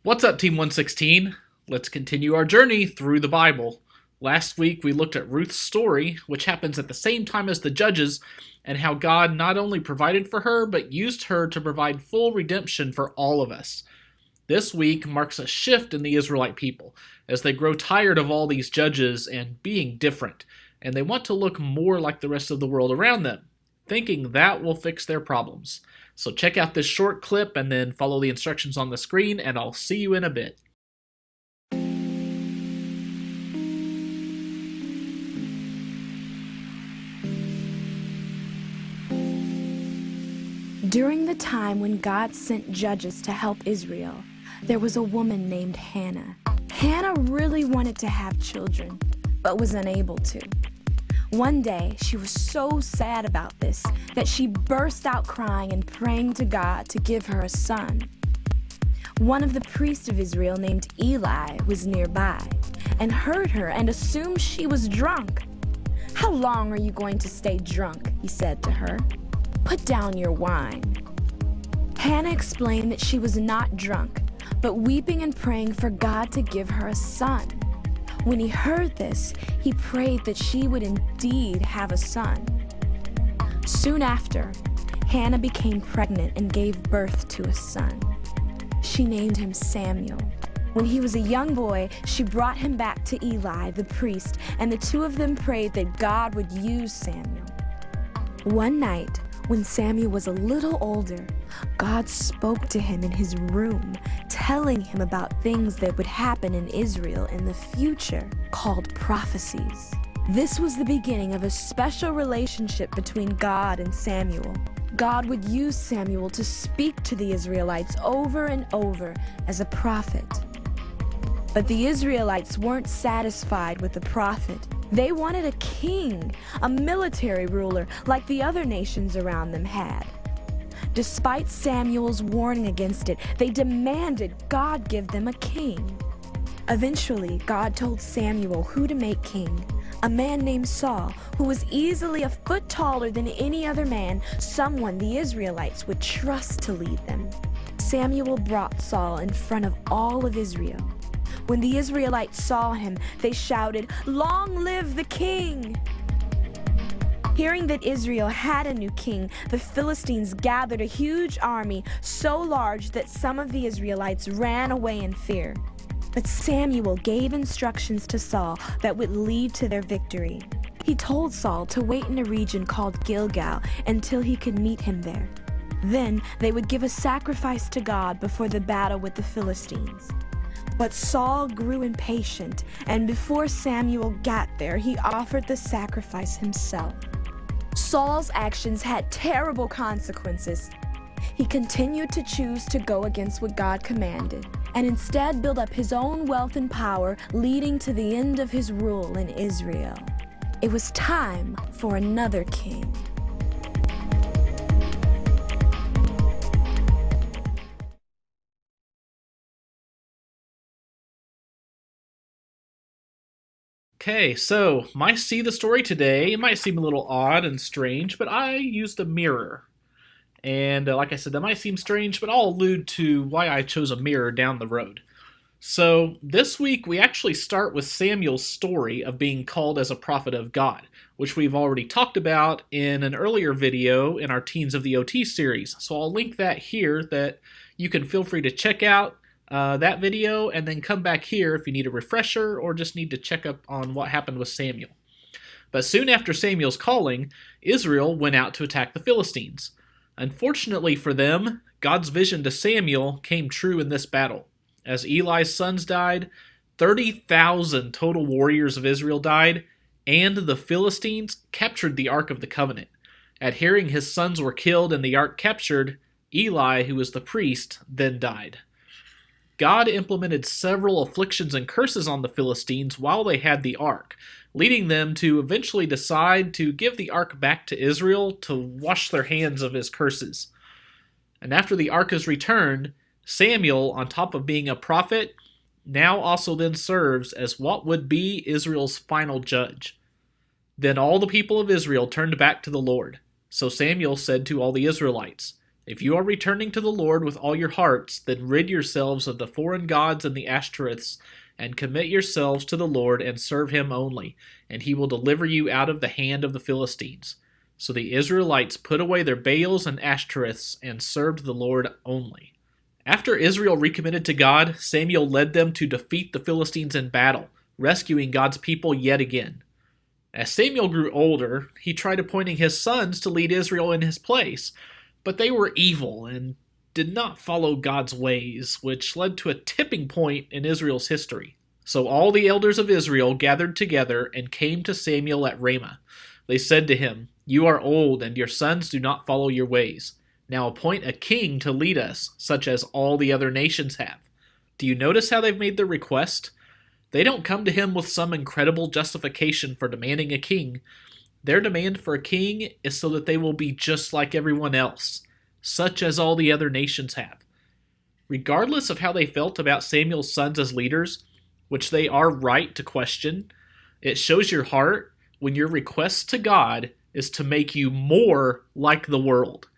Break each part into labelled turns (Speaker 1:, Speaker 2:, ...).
Speaker 1: What's up, Team 116? Let's continue our journey through the Bible. Last week we looked at Ruth's story, which happens at the same time as the Judges, and how God not only provided for her, but used her to provide full redemption for all of us. This week marks a shift in the Israelite people, as they grow tired of all these judges and being different, and they want to look more like the rest of the world around them, thinking that will fix their problems. So check out this short clip and then follow the instructions on the screen, and I'll see you in a bit.
Speaker 2: During the time when God sent judges to help Israel, there was a woman named Hannah. Hannah really wanted to have children, but was unable to. One day, she was so sad about this that she burst out crying and praying to God to give her a son. One of the priests of Israel named Eli was nearby and heard her and assumed she was drunk. "How long are you going to stay drunk?" he said to her. "Put down your wine." Hannah explained that she was not drunk, but weeping and praying for God to give her a son. When he heard this, he prayed that she would indeed have a son. Soon after, Hannah became pregnant and gave birth to a son. She named him Samuel. When he was a young boy, she brought him back to Eli, the priest, and the two of them prayed that God would use Samuel. One night, when Samuel was a little older, God spoke to him in his room, telling him about things that would happen in Israel in the future, called prophecies. This was the beginning of a special relationship between God and Samuel. God would use Samuel to speak to the Israelites over and over as a prophet. But the Israelites weren't satisfied with the prophet. They wanted a king, a military ruler like the other nations around them had. Despite Samuel's warning against it, they demanded God give them a king. Eventually, God told Samuel who to make king, a man named Saul, who was easily a foot taller than any other man, someone the Israelites would trust to lead them. Samuel brought Saul in front of all of Israel. When the Israelites saw him, they shouted, "Long live the king!" Hearing that Israel had a new king, the Philistines gathered a huge army so large that some of the Israelites ran away in fear. But Samuel gave instructions to Saul that would lead to their victory. He told Saul to wait in a region called Gilgal until he could meet him there. Then they would give a sacrifice to God before the battle with the Philistines. But Saul grew impatient, and before Samuel got there, he offered the sacrifice himself. Saul's actions had terrible consequences. He continued to choose to go against what God commanded, and instead built up his own wealth and power, leading to the end of his rule in Israel. It was time for another king.
Speaker 1: Okay, so my see the story today, it might seem a little odd and strange, but I used a mirror. And like I said, that might seem strange, but I'll allude to why I chose a mirror down the road. So this week we actually start with Samuel's story of being called as a prophet of God, which we've already talked about in an earlier video in our Teens of the OT series. So I'll link that here that you can feel free to check out that video and then come back here if you need a refresher or just need to check up on what happened with Samuel. But soon after Samuel's calling, Israel went out to attack the Philistines. Unfortunately for them, God's vision to Samuel came true in this battle. As Eli's sons died, 30,000 total warriors of Israel died, and the Philistines captured the Ark of the Covenant. At hearing his sons were killed and the Ark captured, Eli, who was the priest, then died. God implemented several afflictions and curses on the Philistines while they had the ark, leading them to eventually decide to give the ark back to Israel to wash their hands of his curses. And after the ark is returned, Samuel, on top of being a prophet, now also then serves as what would be Israel's final judge. Then all the people of Israel turned back to the Lord. So Samuel said to all the Israelites, If you are returning to the Lord with all your hearts, then rid yourselves of the foreign gods and the Ashtoreths, and commit yourselves to the Lord and serve him only, and he will deliver you out of the hand of the Philistines. So the Israelites put away their Baals and Ashtoreths and served the Lord only. After Israel recommitted to God, Samuel led them to defeat the Philistines in battle, rescuing God's people yet again. As Samuel grew older, he tried appointing his sons to lead Israel in his place, but they were evil and did not follow God's ways, which led to a tipping point in Israel's history. So all the elders of Israel gathered together and came to Samuel at Ramah. They said to him, "You are old, and your sons do not follow your ways. Now appoint a king to lead us, such as all the other nations have." Do you notice how they've made their request? They don't come to him with some incredible justification for demanding a king. Their demand for a king is so that they will be just like everyone else, such as all the other nations have. Regardless of how they felt about Samuel's sons as leaders, which they are right to question, it shows your heart when your request to God is to make you more like the world.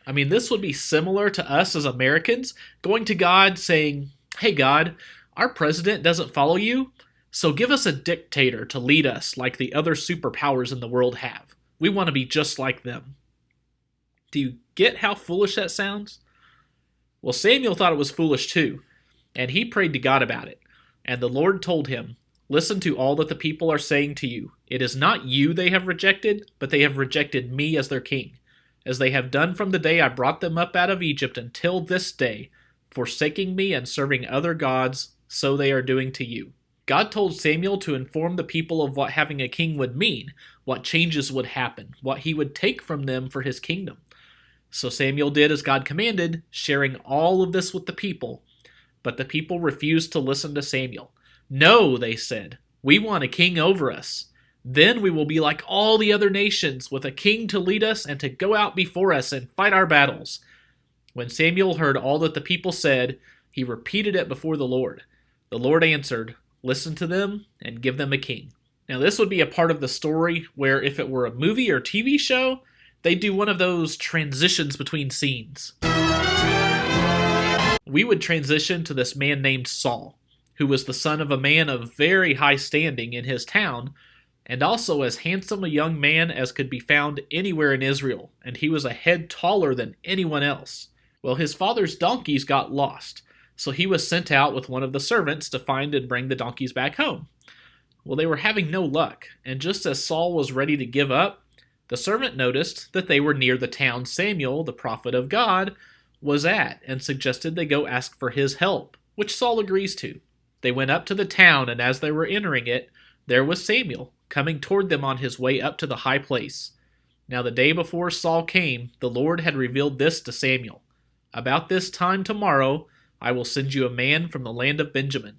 Speaker 1: I mean, this would be similar to us as Americans going to God saying, "Hey God, our president doesn't follow you, so give us a dictator to lead us like the other superpowers in the world have. We want to be just like them." Do you get how foolish that sounds? Well, Samuel thought it was foolish too, and he prayed to God about it. And the Lord told him, "Listen to all that the people are saying to you. It is not you they have rejected, but they have rejected me as their king, as they have done from the day I brought them up out of Egypt until this day, forsaking me and serving other gods, so they are doing to you." God told Samuel to inform the people of what having a king would mean, what changes would happen, what he would take from them for his kingdom. So Samuel did as God commanded, sharing all of this with the people. But the people refused to listen to Samuel. "No," they said, "we want a king over us. Then we will be like all the other nations, with a king to lead us and to go out before us and fight our battles." When Samuel heard all that the people said, he repeated it before the Lord. The Lord answered, "Listen to them and give them a king." Now this would be a part of the story where if it were a movie or TV show, they'd do one of those transitions between scenes. We would transition to this man named Saul, who was the son of a man of very high standing in his town, and also as handsome a young man as could be found anywhere in Israel, and he was a head taller than anyone else. Well, his father's donkeys got lost, so he was sent out with one of the servants to find and bring the donkeys back home. Well, they were having no luck, and just as Saul was ready to give up, the servant noticed that they were near the town Samuel, the prophet of God, was at, and suggested they go ask for his help, which Saul agrees to. They went up to the town, and as they were entering it, there was Samuel, coming toward them on his way up to the high place. Now the day before Saul came, the Lord had revealed this to Samuel. "About this time tomorrow, I will send you a man from the land of Benjamin.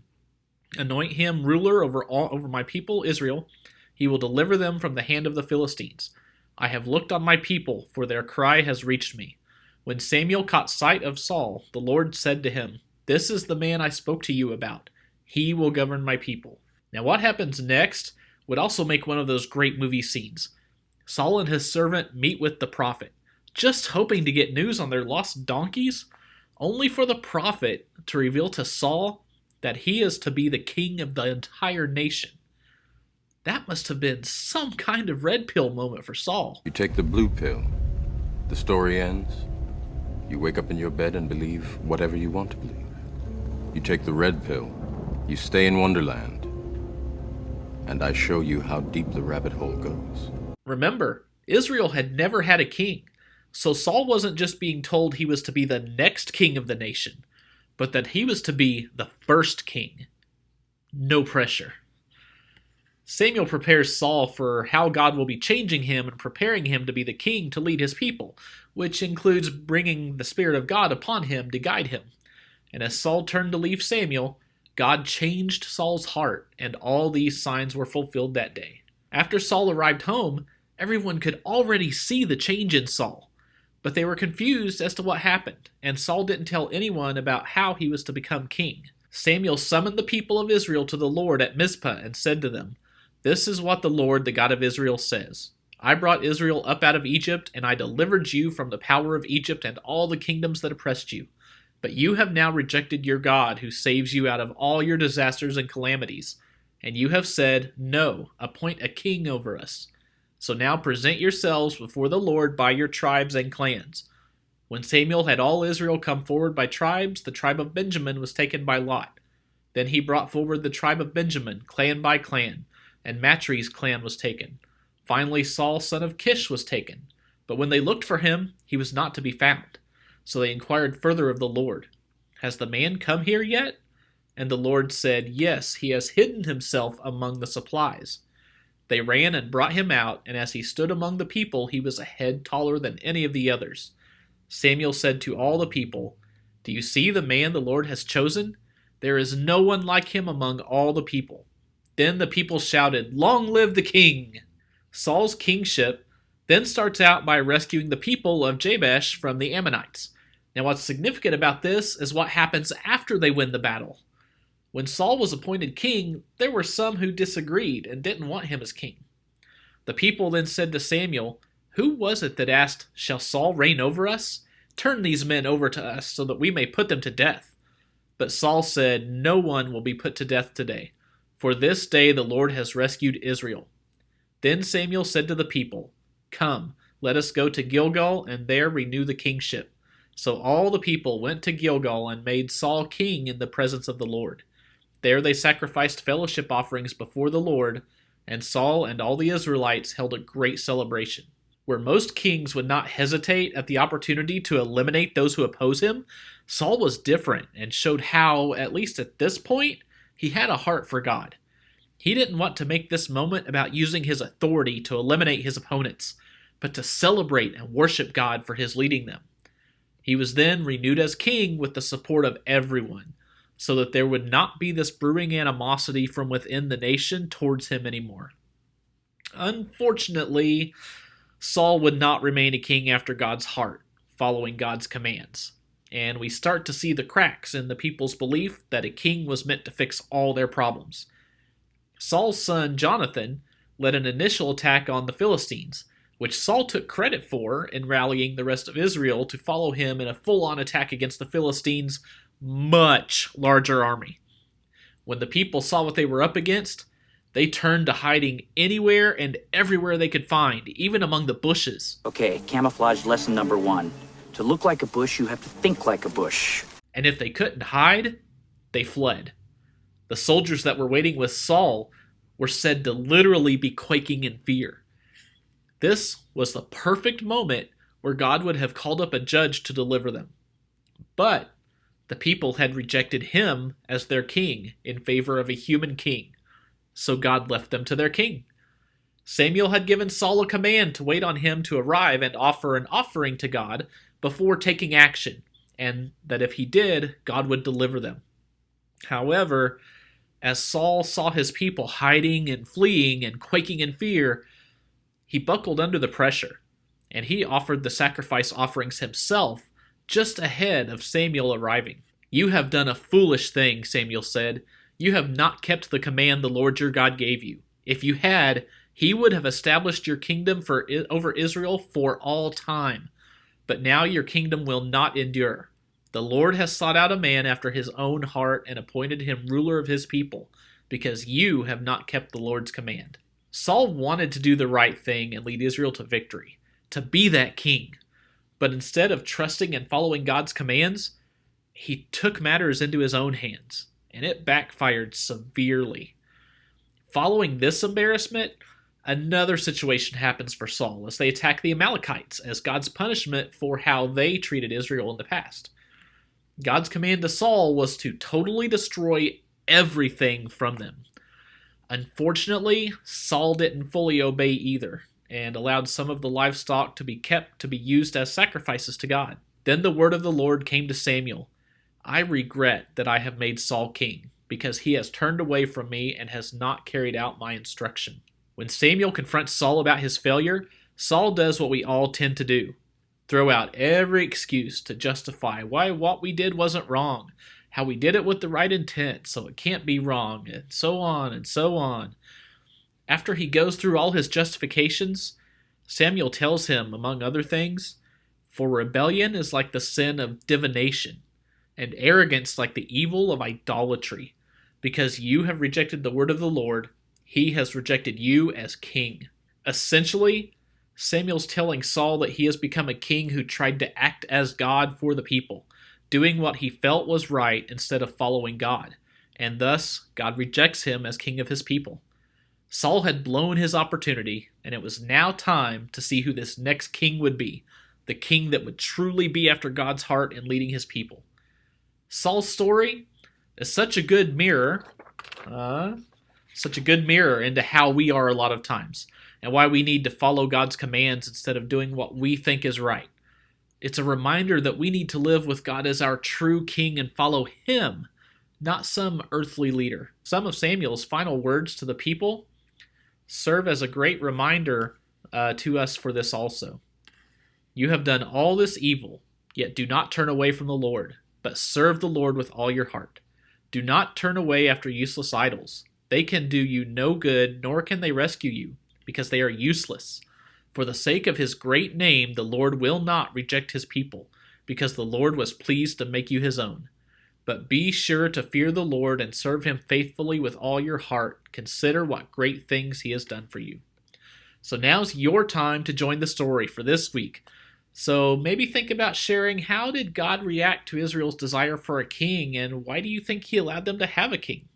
Speaker 1: Anoint him ruler over my people Israel. He will deliver them from the hand of the Philistines. I have looked on my people, for their cry has reached me." When Samuel caught sight of Saul, the Lord said to him, "This is the man I spoke to you about. He will govern my people." Now what happens next would also make one of those great movie scenes. Saul and his servant meet with the prophet, just hoping to get news on their lost donkeys, only for the prophet to reveal to Saul that he is to be the king of the entire nation. That must have been some kind of red pill moment for Saul.
Speaker 3: You take the blue pill, the story ends. You wake up in your bed and believe whatever you want to believe. You take the red pill, you stay in Wonderland, and I show you how deep the rabbit hole goes.
Speaker 1: Remember, Israel had never had a king, so Saul wasn't just being told he was to be the next king of the nation, but that he was to be the first king. No pressure. Samuel prepares Saul for how God will be changing him and preparing him to be the king to lead his people, which includes bringing the Spirit of God upon him to guide him. And as Saul turned to leave Samuel, God changed Saul's heart, and all these signs were fulfilled that day. After Saul arrived home, everyone could already see the change in Saul, but they were confused as to what happened, and Saul didn't tell anyone about how he was to become king. Samuel summoned the people of Israel to the Lord at Mizpah and said to them, "This is what the Lord, the God of Israel, says. I brought Israel up out of Egypt, and I delivered you from the power of Egypt and all the kingdoms that oppressed you. But you have now rejected your God, who saves you out of all your disasters and calamities. And you have said, 'No, appoint a king over us.' So now present yourselves before the Lord by your tribes and clans." When Samuel had all Israel come forward by tribes, the tribe of Benjamin was taken by lot. Then he brought forward the tribe of Benjamin, clan by clan, and Matri's clan was taken. Finally Saul son of Kish was taken. But when they looked for him, he was not to be found. So they inquired further of the Lord, "Has the man come here yet?" And the Lord said, "Yes, he has hidden himself among the supplies." They ran and brought him out, and as he stood among the people, he was a head taller than any of the others. Samuel said to all the people, "Do you see the man the Lord has chosen? There is no one like him among all the people." Then the people shouted, "Long live the king!" Saul's kingship then starts out by rescuing the people of Jabesh from the Ammonites. Now what's significant about this is what happens after they win the battle. When Saul was appointed king, there were some who disagreed and didn't want him as king. The people then said to Samuel, "Who was it that asked, 'Shall Saul reign over us? Turn these men over to us so that we may put them to death.' But Saul said, 'No one will be put to death today, for this day the Lord has rescued Israel.' Then Samuel said to the people, 'Come, let us go to Gilgal and there renew the kingship.' So all the people went to Gilgal and made Saul king in the presence of the Lord. There they sacrificed fellowship offerings before the Lord, and Saul and all the Israelites held a great celebration. Where most kings would not hesitate at the opportunity to eliminate those who oppose him, Saul was different and showed how, at least at this point, he had a heart for God. He didn't want to make this moment about using his authority to eliminate his opponents, but to celebrate and worship God for his leading them. He was then renewed as king with the support of everyone, so that there would not be this brewing animosity from within the nation towards him anymore. Unfortunately, Saul would not remain a king after God's heart, following God's commands. And we start to see the cracks in the people's belief that a king was meant to fix all their problems. Saul's son Jonathan led an initial attack on the Philistines, which Saul took credit for in rallying the rest of Israel to follow him in a full-on attack against the Philistines' much larger army. When the people saw what they were up against, they turned to hiding anywhere and everywhere they could find, even among the bushes.
Speaker 4: Okay, camouflage lesson number 1. To look like a bush, you have to think like a bush.
Speaker 1: And if they couldn't hide, they fled. The soldiers that were waiting with Saul were said to literally be quaking in fear. This was the perfect moment where God would have called up a judge to deliver them. But the people had rejected him as their king in favor of a human king, so God left them to their king. Samuel had given Saul a command to wait on him to arrive and offer an offering to God before taking action, and that if he did, God would deliver them. However, as Saul saw his people hiding and fleeing and quaking in fear, he buckled under the pressure, and he offered the sacrifice offerings himself just ahead of Samuel arriving. "You have done a foolish thing," Samuel said. "You have not kept the command the Lord your God gave you. If you had, he would have established your kingdom over Israel for all time. But now your kingdom will not endure. The Lord has sought out a man after his own heart and appointed him ruler of his people, because you have not kept the Lord's command." Saul wanted to do the right thing and lead Israel to victory, to be that king. But instead of trusting and following God's commands, he took matters into his own hands, and it backfired severely. Following this embarrassment, another situation happens for Saul as they attack the Amalekites as God's punishment for how they treated Israel in the past. God's command to Saul was to totally destroy everything from them. Unfortunately, Saul didn't fully obey either, and allowed some of the livestock to be kept to be used as sacrifices to God. Then the word of the Lord came to Samuel, "I regret that I have made Saul king, because he has turned away from me and has not carried out my instruction." When Samuel confronts Saul about his failure, Saul does what we all tend to do: throw out every excuse to justify why what we did wasn't wrong, how we did it with the right intent, so it can't be wrong, and so on and so on. After he goes through all his justifications, Samuel tells him, among other things, "For rebellion is like the sin of divination, and arrogance like the evil of idolatry. Because you have rejected the word of the Lord, he has rejected you as king." Essentially, Samuel's telling Saul that he has become a king who tried to act as God for the people, doing what he felt was right instead of following God, and thus God rejects him as king of his people. Saul had blown his opportunity, and it was now time to see who this next king would be, the king that would truly be after God's heart in leading his people. Saul's story is such a good mirror into how we are a lot of times, and why we need to follow God's commands instead of doing what we think is right. It's a reminder that we need to live with God as our true king and follow him, not some earthly leader. Some of Samuel's final words to the people serve as a great reminder to us for this also. "You have done all this evil, yet do not turn away from the Lord, but serve the Lord with all your heart. Do not turn away after useless idols. They can do you no good, nor can they rescue you, because they are useless. For the sake of his great name, the Lord will not reject his people, because the Lord was pleased to make you his own. But be sure to fear the Lord and serve him faithfully with all your heart. Consider what great things he has done for you." So now's your time to join the story for this week. So maybe think about sharing, how did God react to Israel's desire for a king, and why do you think he allowed them to have a king?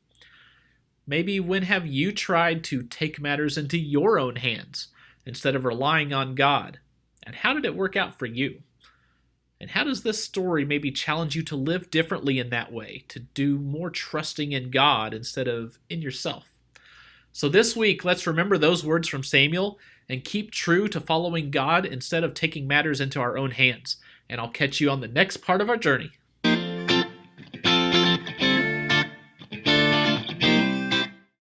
Speaker 1: Maybe when have you tried to take matters into your own hands instead of relying on God? And how did it work out for you? And how does this story maybe challenge you to live differently in that way, to do more trusting in God instead of in yourself? So this week, let's remember those words from Samuel and keep true to following God instead of taking matters into our own hands. And I'll catch you on the next part of our journey.